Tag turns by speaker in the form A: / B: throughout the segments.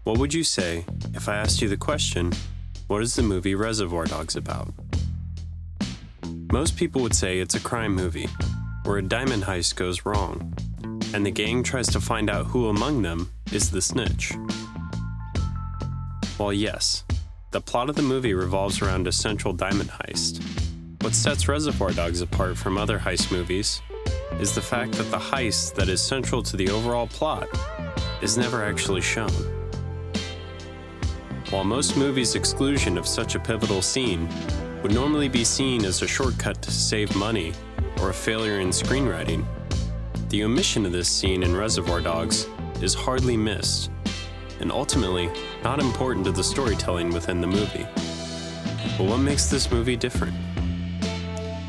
A: What would you say if I asked you the question, what is the movie Reservoir Dogs about? Most people would say it's a crime movie, where a diamond heist goes wrong, and the gang tries to find out who among them is the snitch. While yes, the plot of the movie revolves around a central diamond heist, what sets Reservoir Dogs apart from other heist movies is the fact that the heist that is central to the overall plot is never actually shown. While most movies' exclusion of such a pivotal scene would normally be seen as a shortcut to save money or a failure in screenwriting, the omission of this scene in Reservoir Dogs is hardly missed, and ultimately not important to the storytelling within the movie. But what makes this movie different?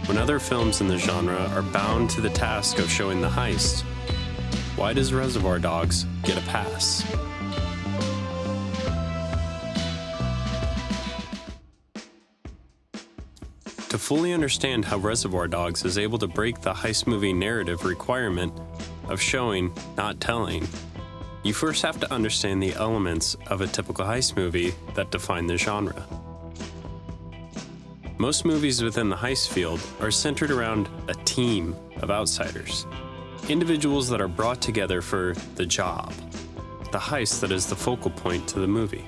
A: When other films in the genre are bound to the task of showing the heist, why does Reservoir Dogs get a pass? To fully understand how Reservoir Dogs is able to break the heist movie narrative requirement of showing, not telling, you first have to understand the elements of a typical heist movie that define the genre. Most movies within the heist field are centered around a team of outsiders, individuals that are brought together for the job, the heist that is the focal point to the movie.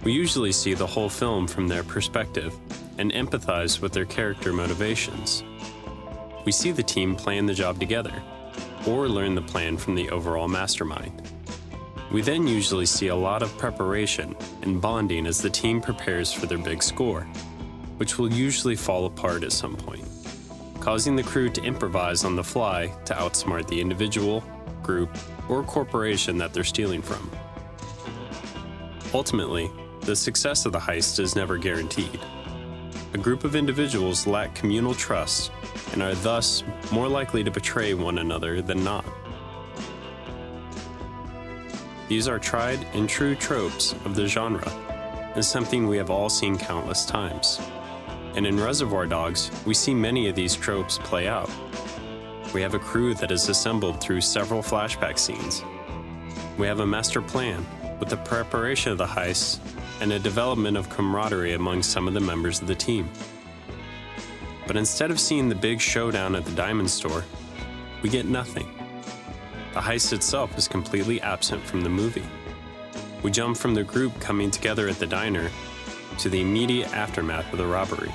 A: We usually see the whole film from their perspective and empathize with their character motivations. We see the team plan the job together, or learn the plan from the overall mastermind. We then usually see a lot of preparation and bonding as the team prepares for their big score, which will usually fall apart at some point, causing the crew to improvise on the fly to outsmart the individual, group, or corporation that they're stealing from. Ultimately, the success of the heist is never guaranteed. A group of individuals lack communal trust and are thus more likely to betray one another than not. These are tried and true tropes of the genre, and something we have all seen countless times. And in Reservoir Dogs, we see many of these tropes play out. We have a crew that is assembled through several flashback scenes. We have a master plan with the preparation of the heist and a development of camaraderie among some of the members of the team. But instead of seeing the big showdown at the diamond store, we get nothing. The heist itself is completely absent from the movie. We jump from the group coming together at the diner to the immediate aftermath of the robbery.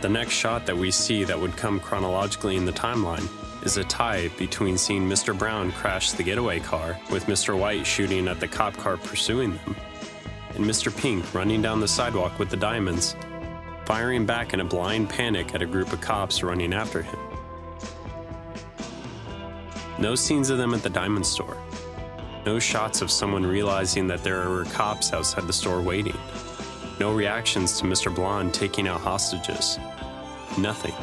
A: The next shot that we see that would come chronologically in the timeline is a tie between seeing Mr. Brown crash the getaway car with Mr. White shooting at the cop car pursuing them, and Mr. Pink running down the sidewalk with the diamonds, firing back in a blind panic at a group of cops running after him. No scenes of them at the diamond store. No shots of someone realizing that there were cops outside the store waiting. No reactions to Mr. Blonde taking out hostages. Nothing.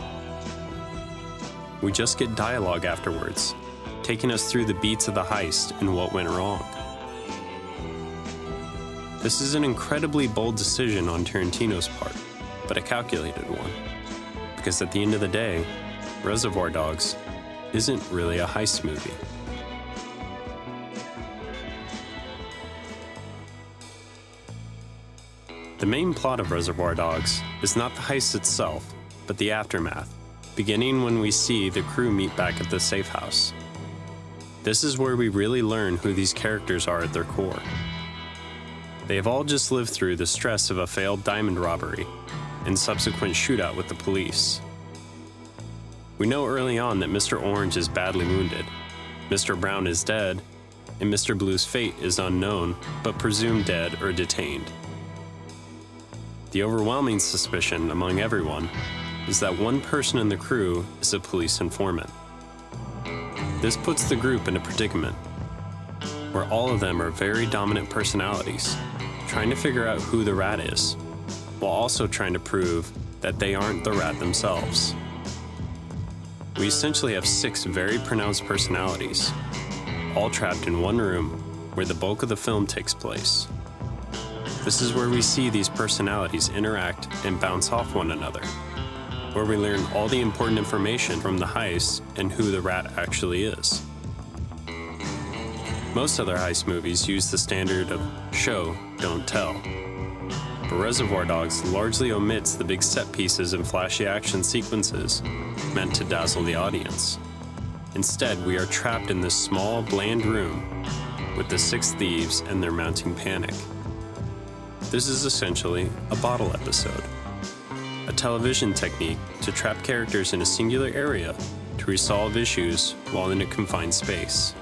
A: We just get dialogue afterwards, taking us through the beats of the heist and what went wrong. This is an incredibly bold decision on Tarantino's part, but a calculated one, because at the end of the day, Reservoir Dogs isn't really a heist movie. The main plot of Reservoir Dogs is not the heist itself, but the aftermath, beginning when we see the crew meet back at the safe house. This is where we really learn who these characters are at their core. They have all just lived through the stress of a failed diamond robbery and subsequent shootout with the police. We know early on that Mr. Orange is badly wounded, Mr. Brown is dead, and Mr. Blue's fate is unknown, but presumed dead or detained. The overwhelming suspicion among everyone is that one person in the crew is a police informant. This puts the group in a predicament where all of them are very dominant personalities, trying to figure out who the rat is, while also trying to prove that they aren't the rat themselves. We essentially have 6 very pronounced personalities, all trapped in one room where the bulk of the film takes place. This is where we see these personalities interact and bounce off one another, where we learn all the important information from the heist and who the rat actually is. Most other heist movies use the standard of show, don't tell. But Reservoir Dogs largely omits the big set pieces and flashy action sequences meant to dazzle the audience. Instead, we are trapped in this small, bland room with the six thieves and their mounting panic. This is essentially a bottle episode, a television technique to trap characters in a singular area to resolve issues while in a confined space.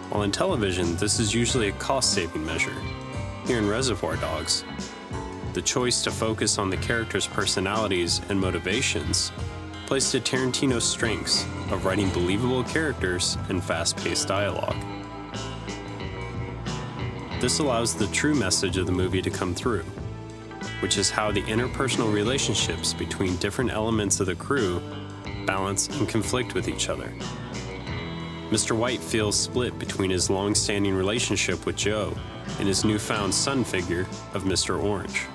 A: While in television, this is usually a cost-saving measure. Here in Reservoir Dogs, the choice to focus on the characters' personalities and motivations plays to Tarantino's strengths of writing believable characters and fast-paced dialogue. This allows the true message of the movie to come through, which is how the interpersonal relationships between different elements of the crew balance and conflict with each other. Mr. White feels split between his long-standing relationship with Joe and his newfound son figure of Mr. Orange.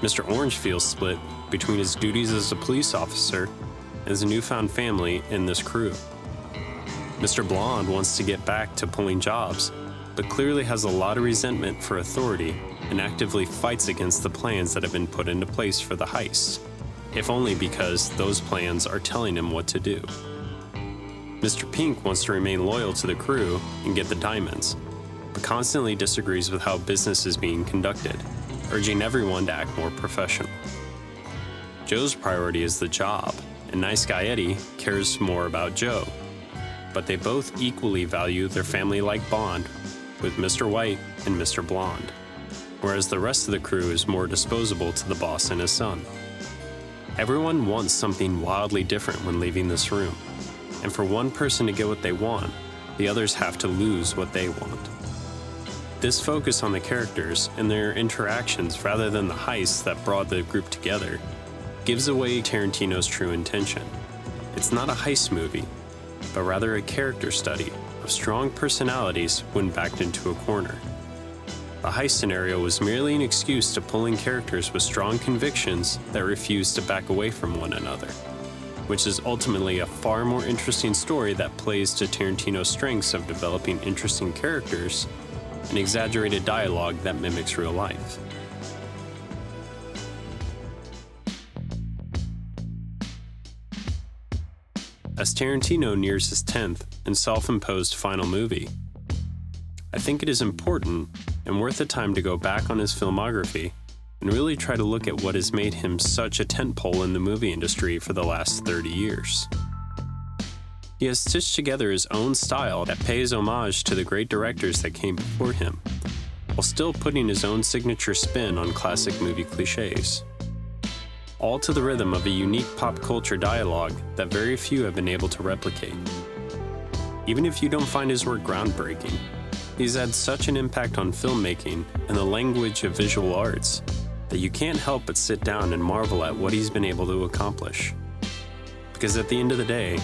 A: Mr. Orange feels split between his duties as a police officer and his newfound family in this crew. Mr. Blonde wants to get back to pulling jobs, but clearly has a lot of resentment for authority and actively fights against the plans that have been put into place for the heist, if only because those plans are telling him what to do. Mr. Pink wants to remain loyal to the crew and get the diamonds, but constantly disagrees with how business is being conducted, urging everyone to act more professional. Joe's priority is the job, and Nice Guy Eddie cares more about Joe, but they both equally value their family-like bond with Mr. White and Mr. Blonde, whereas the rest of the crew is more disposable to the boss and his son. Everyone wants something wildly different when leaving this room, and for one person to get what they want, the others have to lose what they want. This focus on the characters and their interactions rather than the heists that brought the group together gives away Tarantino's true intention. It's not a heist movie, but rather a character study of strong personalities when backed into a corner. The heist scenario was merely an excuse to pull in characters with strong convictions that refuse to back away from one another, which is ultimately a far more interesting story that plays to Tarantino's strengths of developing interesting characters and exaggerated dialogue that mimics real life. As Tarantino nears his 10th and self-imposed final movie, I think it is important and worth the time to go back on his filmography and really try to look at what has made him such a tentpole in the movie industry for the last 30 years. He has stitched together his own style that pays homage to the great directors that came before him, while still putting his own signature spin on classic movie cliches. All to the rhythm of a unique pop culture dialogue that very few have been able to replicate. Even if you don't find his work groundbreaking, he's had such an impact on filmmaking and the language of visual arts that you can't help but sit down and marvel at what he's been able to accomplish. Because at the end of the day,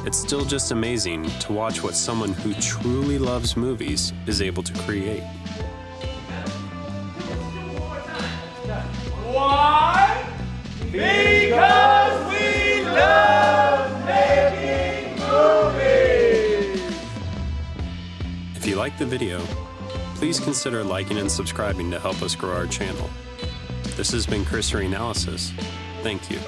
A: it's still just amazing to watch what someone who truly loves movies is able to create.
B: Why? Because we love making movies!
A: If you liked the video, please consider liking and subscribing to help us grow our channel. This has been Cursory Analysis. Thank you.